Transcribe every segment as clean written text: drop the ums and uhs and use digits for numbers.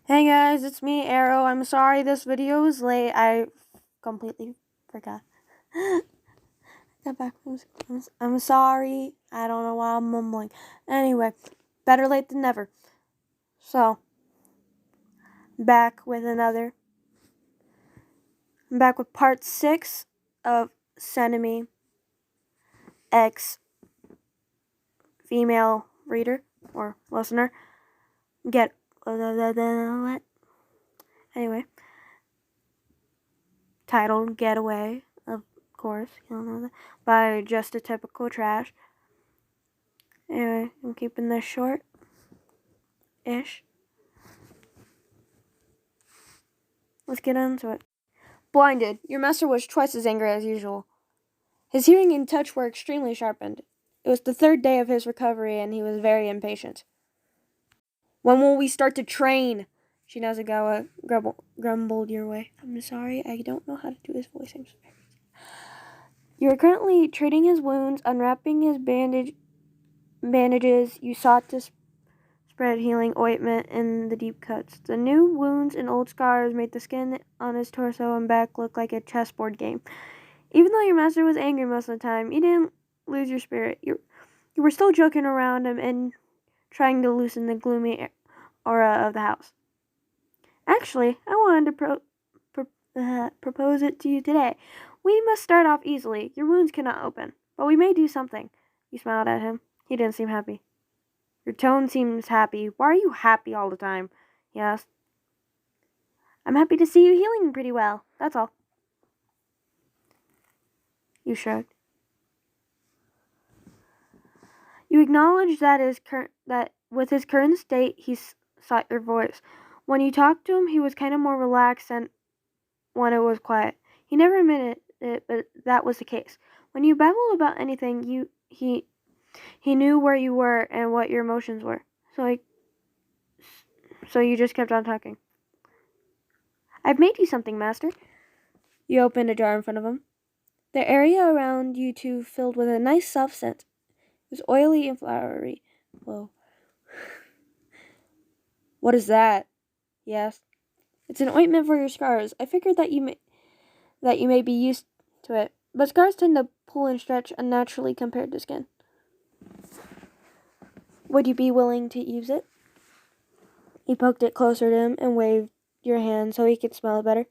Hey guys, it's me, Arrow. I'm sorry this video is late. I completely forgot. Got back. I'm sorry. I don't know why I'm mumbling. Anyway, better late than never. So, back with another. I'm back with part 6 of Sanemi X female reader or listener. Get what? Anyway, titled Getaway, of course, you don't know that, by Just a Typical Trash. Anyway, I'm keeping this short-ish. Let's get into it. Blinded, your master was twice as angry as usual. His hearing and touch were extremely sharpened. It was the third day of his recovery, and he was very impatient. When will we start to train? Shinazagawa grumbled your way. I'm sorry, I don't know how to do his voice. I'm sorry. You are currently treating his wounds, unwrapping his bandages. You sought to spread healing ointment in the deep cuts. The new wounds and old scars made the skin on his torso and back look like a chessboard game. Even though your master was angry most of the time, you didn't lose your spirit. You were still joking around him and trying to loosen the gloomy aura of the house. Actually, I wanted to propose it to you today. We must start off easily. Your wounds cannot open, but we may do something. You smiled at him. He didn't seem happy. Your tone seems happy. Why are you happy all the time? He asked. I'm happy to see you healing pretty well. That's all. You shrugged. You acknowledged that with his current state, he sought your voice. When you talked to him, he was kind of more relaxed than when it was quiet. He never admitted it, but that was the case. When you babbled about anything, he knew where you were and what your emotions were. So you just kept on talking. I've made you something, Master. You opened a jar in front of him. The area around you two filled with a nice soft scent. It was oily and flowery. Whoa. What is that? He asked. It's an ointment for your scars. I figured that you may be used to it, but scars tend to pull and stretch unnaturally compared to skin. Would you be willing to use it? You poked it closer to him and waved your hand so he could smell it better.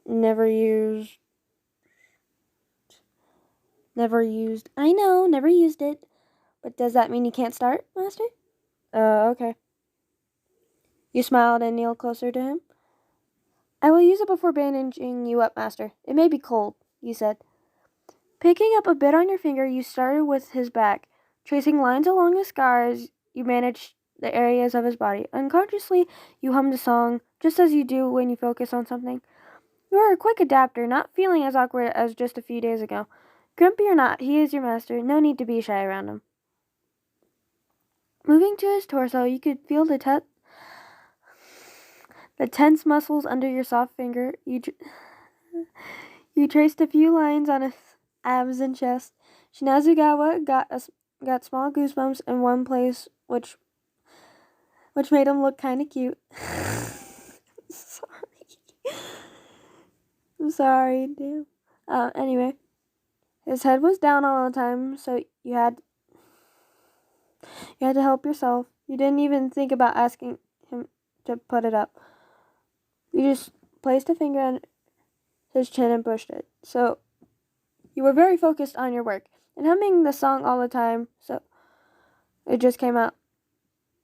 Never used. I know, never used it. But does that mean you can't start, Master? Okay. You smiled and kneeled closer to him. I will use it before bandaging you up, Master. It may be cold, you said. Picking up a bit on your finger, you started with his back. Tracing lines along his scars, you managed the areas of his body. Unconsciously, you hummed a song, just as you do when you focus on something. You are a quick adapter, not feeling as awkward as just a few days ago. Grumpy or not, he is your master. No need to be shy around him. Moving to his torso, you could feel the tense muscles under your soft finger. You traced a few lines on his abs and chest. Shinazugawa got small goosebumps in one place, which made him look kind of cute. I'm sorry, damn. Anyway, his head was down all the time, so you had to help yourself. You didn't even think about asking him to put it up. You just placed a finger on his chin and pushed it. So you were very focused on your work and humming the song all the time, so it just came out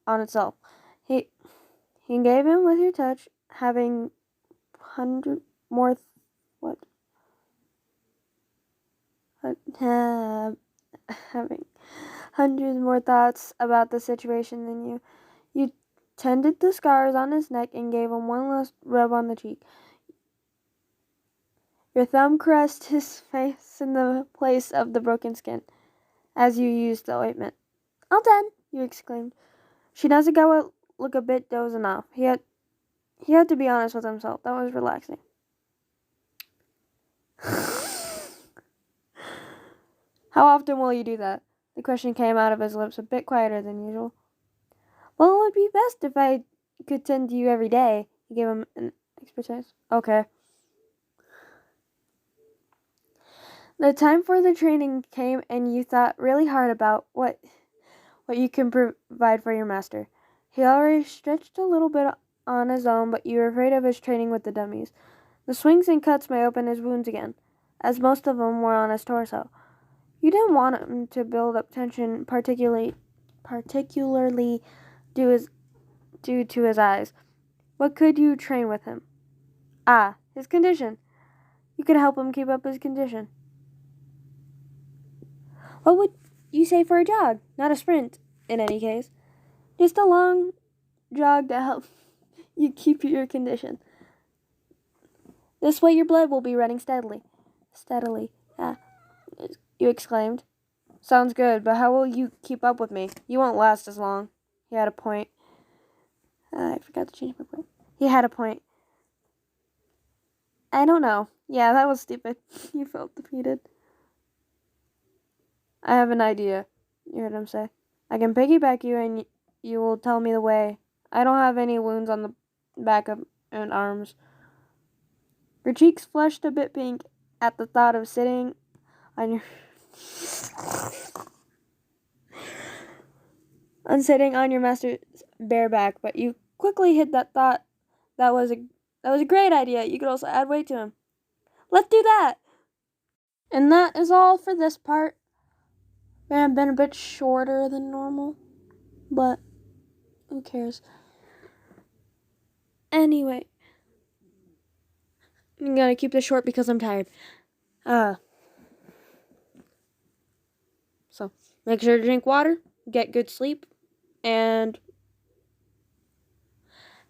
on itself. He gave in with your touch, having hundreds more thoughts about the situation than you. You tended the scars on his neck and gave him one last rub on the cheek. Your thumb caressed his face in the place of the broken skin as you used the ointment. All done, you exclaimed. Shinazagawa looked a bit dozing off. He had to be honest with himself. That was relaxing. How often will you do that? The question came out of his lips a bit quieter than usual. Well, it would be best if I could tend to you every day. He gave him an expertise. Okay. The time for the training came, and you thought really hard about what you can provide for your master. He already stretched a little bit on his own, but you were afraid of his training with the dummies. The swings and cuts may open his wounds again, as most of them were on his torso. You didn't want him to build up tension, particularly due to his eyes. What could you train with him? Ah, his condition. You could help him keep up his condition. What would you say for a jog? Not a sprint, in any case. Just a long jog to help you keep your condition. This way your blood will be running steadily. Steadily, you exclaimed. Sounds good, but how will you keep up with me? You won't last as long. He had a point. I forgot to change my point. He had a point. I don't know. Yeah, that was stupid. You felt defeated. I have an idea, you heard him say. I can piggyback you and you will tell me the way. I don't have any wounds on the back of and arms. Her cheeks flushed a bit pink at the thought of sitting on your master's bare back, but you quickly hid that thought. That was a great idea. You could also add weight to him. Let's do that. And that is all for this part. May have been a bit shorter than normal, but who cares? Anyway, I'm gonna keep this short because I'm tired. So make sure to drink water, get good sleep, and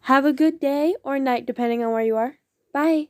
have a good day or night depending on where you are. Bye.